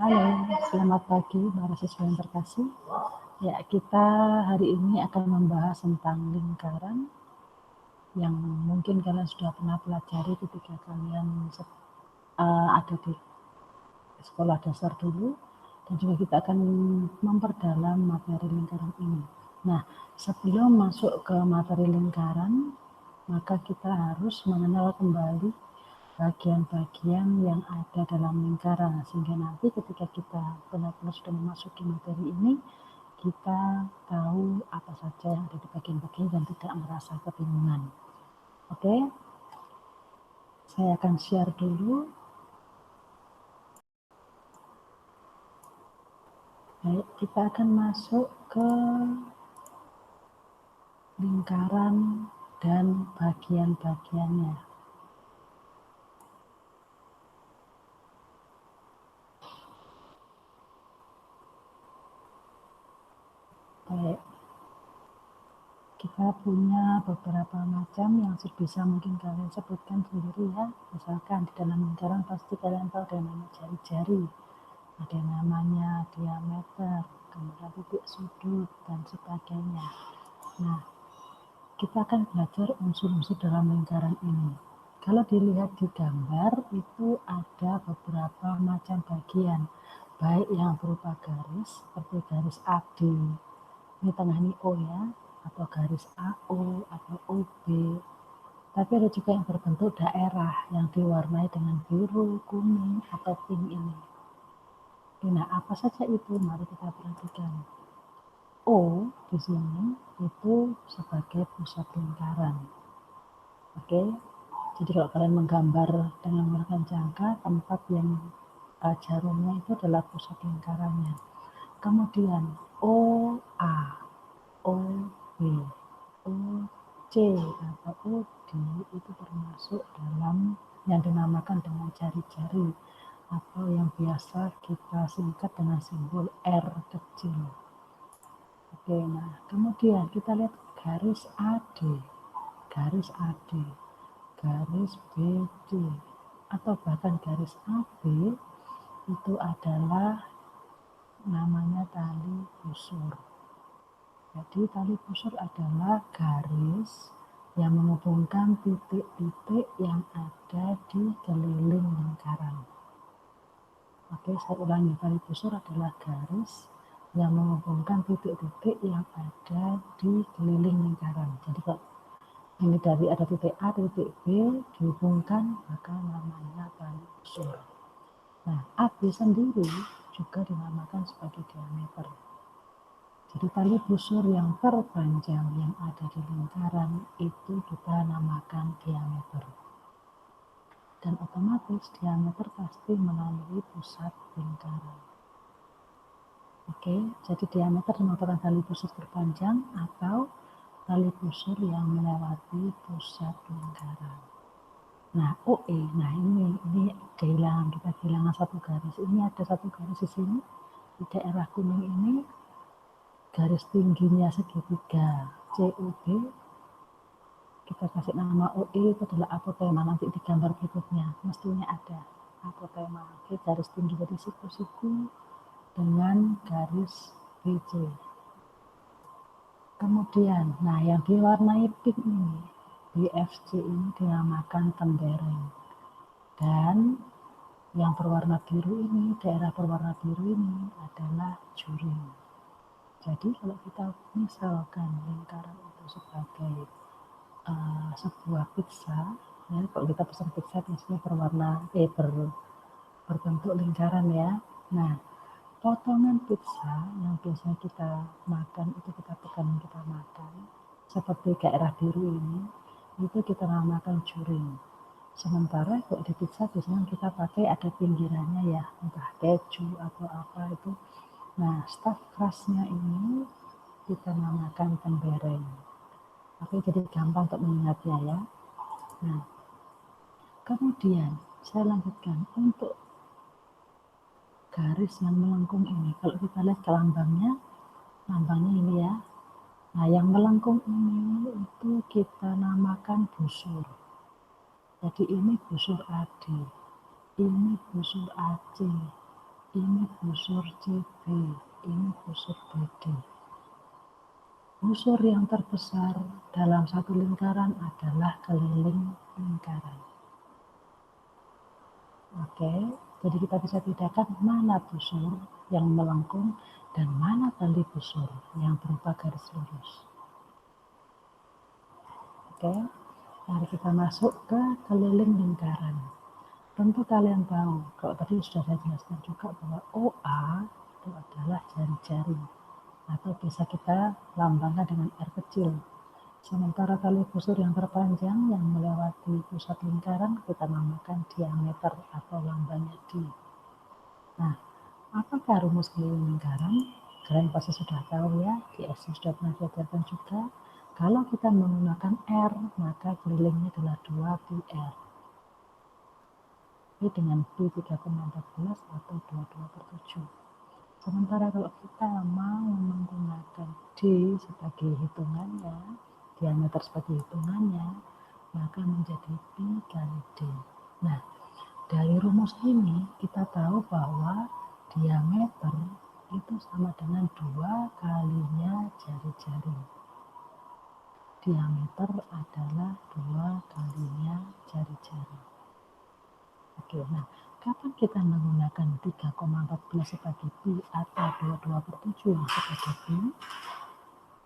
Halo, selamat pagi para siswa yang terkasih. Ya, kita hari ini akan membahas tentang lingkaran yang mungkin kalian sudah pernah pelajari ketika kalian ada di sekolah dasar dulu, dan juga kita akan memperdalam materi lingkaran ini. Nah, sebelum masuk ke materi lingkaran, maka kita harus mengenal kembali bagian-bagian yang ada dalam lingkaran, sehingga nanti ketika kita benar-benar sudah memasuki materi ini, kita tahu apa saja yang ada di bagian-bagian dan tidak merasa kebingungan. Oke, saya akan share dulu. Baik, kita akan masuk ke lingkaran dan bagian-bagiannya. Baik, kita punya beberapa macam yang bisa mungkin kalian sebutkan sendiri ya. Misalkan di dalam lingkaran pasti kalian tahu ada namanya jari-jari, ada namanya diameter, kemudian titik sudut, dan sebagainya. Nah, kita akan belajar unsur-unsur dalam lingkaran ini. Kalau dilihat di gambar, itu ada beberapa macam bagian, baik yang berupa garis, seperti garis AD, ini tengah ini O ya, atau garis AO, atau OB. Tapi ada juga yang berbentuk daerah, yang diwarnai dengan biru, kuning, atau pink ini. Nah, apa saja itu? Mari kita perhatikan. O di sini itu sebagai pusat lingkaran. Oke, jadi kalau kalian menggambar dengan menggunakan jangka, tempat yang jarumnya itu adalah pusat lingkarannya. Kemudian OA, OB, OC atau OD itu termasuk dalam yang dinamakan dengan jari-jari atau yang biasa kita singkat dengan simbol R kecil. Oke, nah kemudian kita lihat garis AD, garis AD, garis BD, atau bahkan garis AB itu adalah namanya tali busur. Jadi tali busur adalah garis yang menghubungkan titik-titik yang ada di keliling lingkaran. Oke, saya ulangi, tali busur adalah garis yang menghubungkan titik-titik yang ada di keliling lingkaran. Jadi kalau ini dari ada titik A, titik B dihubungkan, maka namanya tali busur. Nah, AB sendiri juga dinamakan sebagai diameter. Jadi tali busur yang terpanjang yang ada di lingkaran itu kita namakan diameter. Dan otomatis diameter pasti melalui pusat lingkaran. Oke, jadi diameter merupakan tali busur terpanjang atau tali busur yang melewati pusat lingkaran. Nah, OE, nah ini kita kehilangan satu garis. Ini ada satu garis di sini, di daerah kuning ini, garis tingginya segitiga COD, kita kasih nama OE itu adalah apotema. Nanti di gambar berikutnya mestinya ada apotema. Oke, garis tinggi dari siku-siku dengan garis BC. Kemudian, nah yang diwarnai pink ini, BFC ini dinamakan tembereng. Dan yang berwarna biru ini, daerah berwarna biru ini adalah juring. Jadi kalau kita misalkan lingkaran itu sebagai sebuah pizza, ya, kalau kita pesan pizza biasanya berbentuk lingkaran ya. Nah, potongan pizza yang biasanya kita makan itu kita pegang, kita makan seperti daerah biru ini, itu kita namakan juring. Sementara kalau di pizza biasanya kita pakai ada pinggirannya ya, entah keju atau apa itu. Nah, stuffed crust-nya ini kita namakan tembereng. Oke, jadi gampang untuk mengingatnya ya. Nah, kemudian saya lanjutkan untuk garis yang melengkung ini. Kalau kita lihat ke lambangnya ini ya. Nah, yang melengkung ini itu kita namakan busur. Jadi ini busur AD, ini busur AC, ini busur CB, ini busur BD. Busur yang terbesar dalam satu lingkaran adalah keliling lingkaran. Oke, jadi kita bisa bedakan mana busur yang melengkung dan mana tali busur yang berupa garis lurus. Oke, mari kita masuk ke keliling lingkaran. Tentu kalian tahu, kalau tadi sudah saya jelaskan juga bahwa OA itu adalah jari-jari atau bisa kita lambangkan dengan R kecil. Sementara tali busur yang terpanjang yang melewati pusat lingkaran kita namakan diameter atau lambangnya D. Nah, apakah rumus keliling lingkaran? Kalian pasti sudah tahu ya, di SD sudah pernah diajarkan juga. Kalau kita menggunakan R, maka kelilingnya adalah 2πr. Ini dengan B 3,14 atau 22/7. Sementara kalau kita mau menggunakan D sebagai hitungannya, diameter sebagai hitungannya, maka menjadi Pi kali D. Nah, dari rumus ini kita tahu bahwa diameter itu sama dengan 2 kalinya jari-jari. Diameter adalah 2 kalinya jari-jari. Oke, nah kapan kita menggunakan 3,14 sebagai pi atau 22/7 sebagai pi?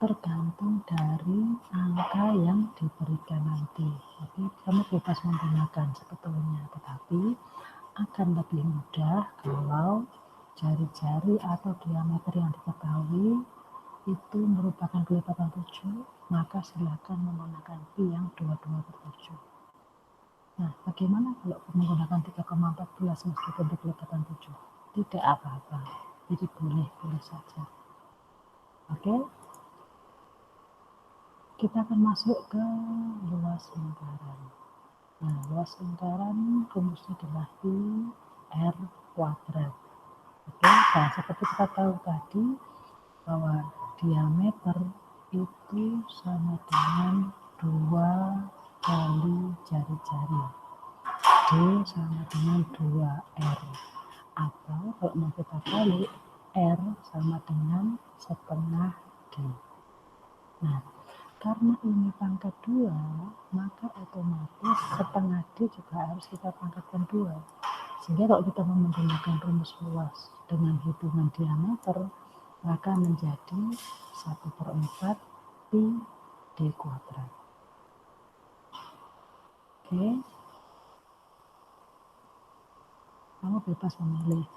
Tergantung dari angka yang diberikan nanti. Oke, kamu bebas menggunakan sebetulnya, tetapi akan lebih mudah kalau jari-jari atau diameter yang diketahui itu merupakan kelipatan 7, maka silakan menggunakan pi yang 22/7. Nah, bagaimana kalau menggunakan 3,14 meskipun di kelipatan 7? Tidak apa-apa, jadi boleh saja. Oke, kita akan masuk ke luas lingkaran. Nah, luas lingkaran rumusnya adalah I R kuadrat. Oke, nah seperti kita tahu tadi bahwa diameter itu sama dengan 2 kali jari-jari. D sama dengan 2R. Atau kalau mau kita balik, R sama dengan setengah D. Nah, karena ini pangkat 2, maka otomatis setengah D juga harus kita pangkatkan 2. Sehingga kalau kita menggunakan rumus luas dengan hitungan diameter, maka menjadi 1/4 pi D kuadrat. Oke, kamu bebas memilih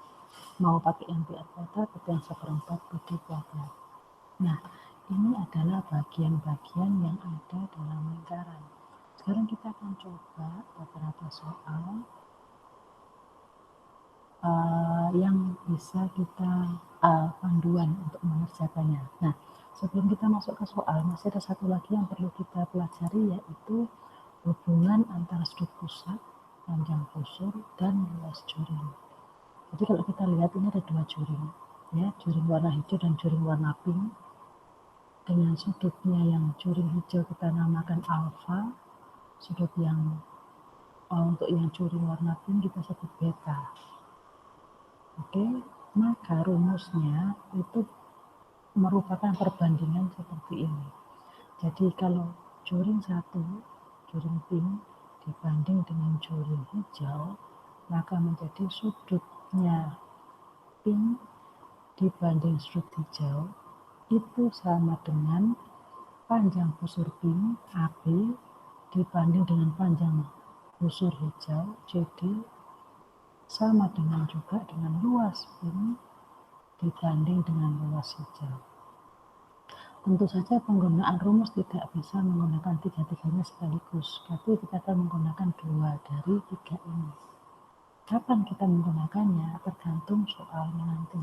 mau pakai yang PR kuadrat atau yang 1/4 pi D kuadrat. Nah, ini adalah bagian-bagian yang ada dalam lingkaran. Sekarang kita akan coba beberapa soal yang bisa kita panduan untuk mengerjakannya. Nah, sebelum kita masuk ke soal, masih ada satu lagi yang perlu kita pelajari, yaitu hubungan antara sudut pusat, panjang busur, dan luas juring. Jadi kalau kita lihat ini ada 2 juring, ya, juring warna hijau dan juring warna pink. Dengan sudutnya yang juring hijau kita namakan alfa, sudut yang untuk yang juring warna pink kita sebut beta. Oke, maka rumusnya itu merupakan perbandingan seperti ini. Jadi kalau juring 1, juring pink dibanding dengan juring hijau, maka menjadi sudutnya pink dibanding sudut hijau itu sama dengan panjang busur pink AB dibanding dengan panjang busur hijau CD sama dengan juga dengan luas pink dibanding dengan luas hijau. Tentu saja penggunaan rumus tidak bisa menggunakan tiga-tiganya sekaligus, tapi kita akan menggunakan 2 dari 3 ini. Kapan kita menggunakannya tergantung soalnya nanti.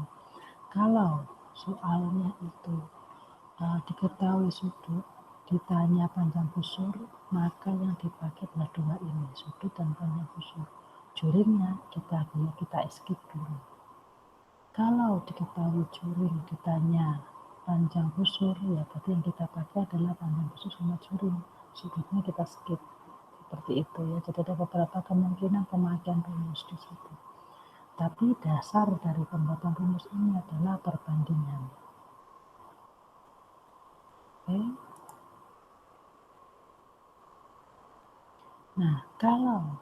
Kalau soalnya itu diketahui sudut, ditanya panjang busur, maka yang dipakai adalah 2 ini, sudut dan panjang busur. Juringnya kita skip dulu. Kalau diketahui juring ditanya panjang busur, ya berarti yang kita pakai adalah panjang busur sama juring. Sudutnya kita skip. Seperti itu ya. Jadi ada beberapa kemungkinan pemakaian rumus di situ. Tapi dasar dari pembuatan rumus ini adalah perbandingan. Oke. Nah, kalau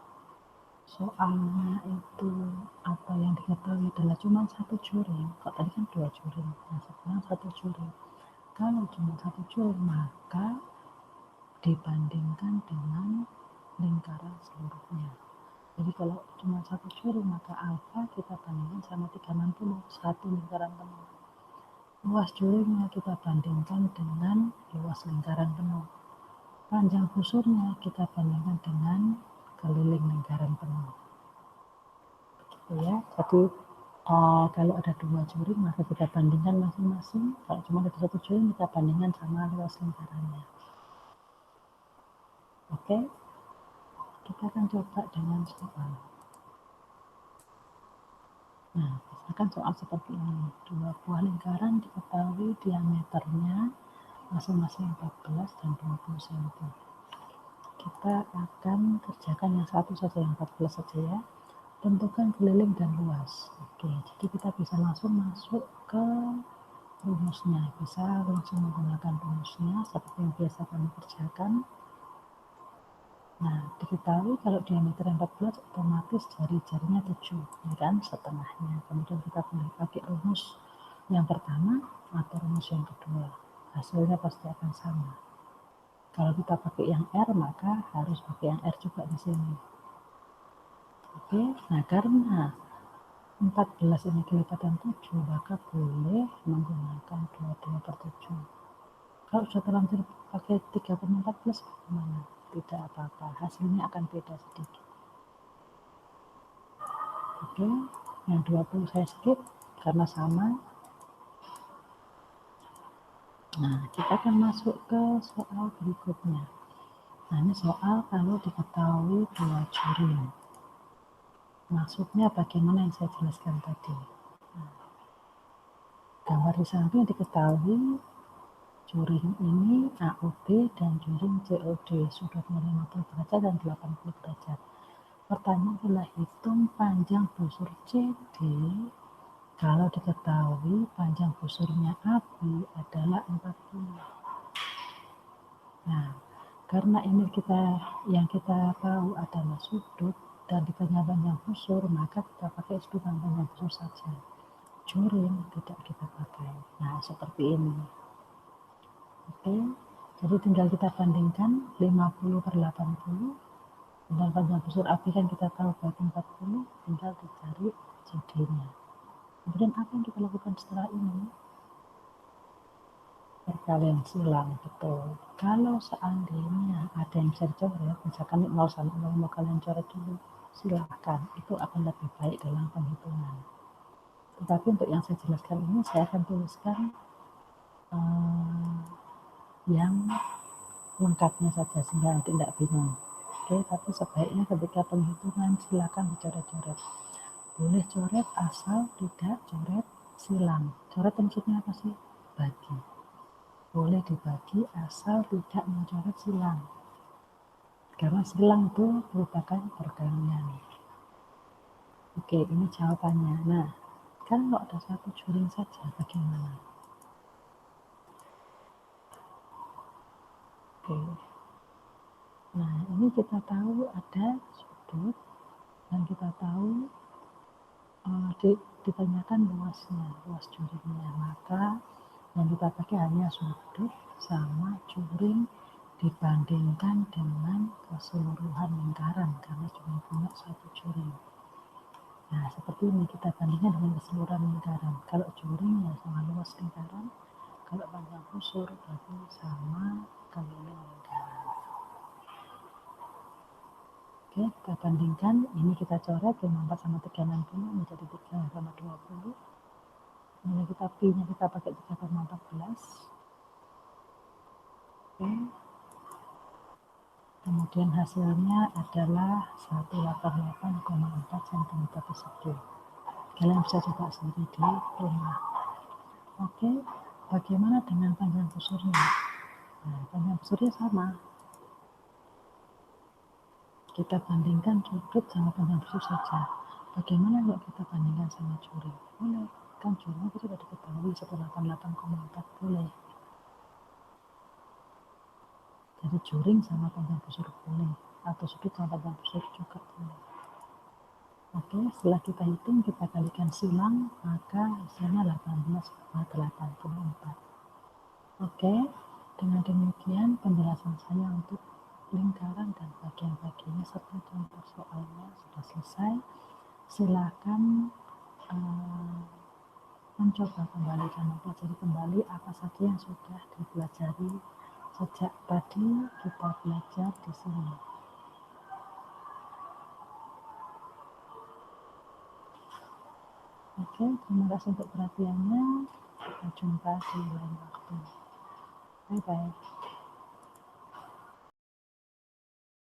soalnya itu apa yang diketahui adalah cuma satu juring, kok tadi kan 2 juring, nah sekarang 1 juring. Kalau cuma 1 juring, maka dibandingkan dengan lingkaran seluruhnya. Jadi kalau cuma 1 juring, maka alfa kita bandingkan sama 360, satu lingkaran penuh. Luas juringnya kita bandingkan dengan luas lingkaran penuh. Panjang busurnya kita bandingkan dengan keliling lingkaran penuh. Begitu ya. Jadi kalau ada 2 juring maka kita bandingkan masing-masing. Kalau cuma ada 1 juring kita bandingkan sama luas lingkarannya. Oke. Kita akan coba dengan soal. Nah, misalkan soal seperti ini. 2 buah lingkaran diketahui diameternya masing-masing 14 dan 20 cm. Kita akan kerjakan yang satu saja, yang 14 saja ya. Tentukan keliling dan luas. Oke, jadi kita bisa langsung masuk ke rumusnya. Bisa langsung menggunakan rumusnya seperti yang biasa kami kerjakan. Nah, diketahui kalau diameter 14 otomatis jari-jarinya 7, ya kan, setengahnya. Kemudian kita boleh pakai rumus yang pertama atau rumus yang kedua. Hasilnya pasti akan sama. Kalau kita pakai yang R, maka harus pakai yang R juga di sini. Oke, nah karena 14 ini kelipatan 7, maka boleh menggunakan 22/7. Kalau sudah terlanjur pakai 3/14, bagaimana? Tidak apa-apa, hasilnya akan beda sedikit. Oke, yang 20 saya skip karena sama. Nah, kita akan masuk ke soal berikutnya. Nah, ini soal kalau diketahui 2 juring. Maksudnya bagaimana yang saya jelaskan tadi. Nah, gambar di samping diketahui juring ini AOB dan juring COD sudutnya 50 derajat dan 80 derajat. Pertanyaan adalah hitung panjang busur CD kalau diketahui panjang busurnya AB adalah 40. Nah, karena ini yang kita tahu adalah sudut dan ditanya panjang busur, maka kita pakai sudut dan panjang busur saja. Juring tidak kita pakai. Nah, seperti ini. Oke, jadi tinggal kita bandingkan 50/80. Dan panjang busur AB kan kita tahu berarti 40, tinggal dicari CD-nya. Kemudian apa yang kita lakukan setelah ini? Perkalian silang, betul. Kalau seandainya ada yang bisa dicoret, misalkan 0 sama 0 mau kalian coret dulu, silahkan. Itu akan lebih baik dalam penghitungan. Tetapi untuk yang saya jelaskan ini, saya akan tuliskan yang lengkapnya saja sehingga nanti tidak bingung. Oke, tapi sebaiknya ketika penghitungan silakan dicoret-coret. Boleh coret asal tidak coret silang. Coret maksudnya apa sih? Bagi. Boleh dibagi asal tidak mencoret silang. Karena silang itu merupakan perkalian. Oke, ini jawabannya. Nah, kalau ada satu juring saja, bagaimana? Oke. Nah, ini kita tahu ada sudut dan kita tahu ditanyakan luasnya, luas juringnya. Maka yang kita pakai hanya sudut sama juring dibandingkan dengan keseluruhan lingkaran karena cuma punya satu juring. Nah, seperti ini kita bandingkan dengan keseluruhan lingkaran. Kalau juring ya sama luas lingkaran, kalau panjang busur berarti sama keliling lingkaran. Oke, kita bandingkan. Ini kita coret 54 sama 360 menjadi 3 sama 20. Kemudian kita P-nya kita pakai 3,14. Oke. Kemudian hasilnya adalah 188,4 cm persegi. Kalian bisa coba sendiri di rumah. Oke, bagaimana dengan panjang busurnya? Nah, panjang busurnya sama. Kita bandingkan sudut sama panjang busur saja. Bagaimana kalau kita bandingkan sama juring? Boleh, kan juring itu sudah diketahui 188,4 boleh. Jadi juring sama panjang busur boleh, atau sudut sama panjang busur juga boleh. Oke, setelah kita hitung, kita kalikan silang, maka hasilnya 18,84. Oke, dengan demikian penjelasan saya untuk lingkaran dan bagian-bagiannya serta contoh soalnya sudah selesai. Silakan mencoba kembali dan mempelajari kembali apa saja yang sudah dipelajari sejak tadi kita belajar di sini. Oke, terima kasih untuk perhatiannya. Kita jumpa di lain waktu. Bye-bye.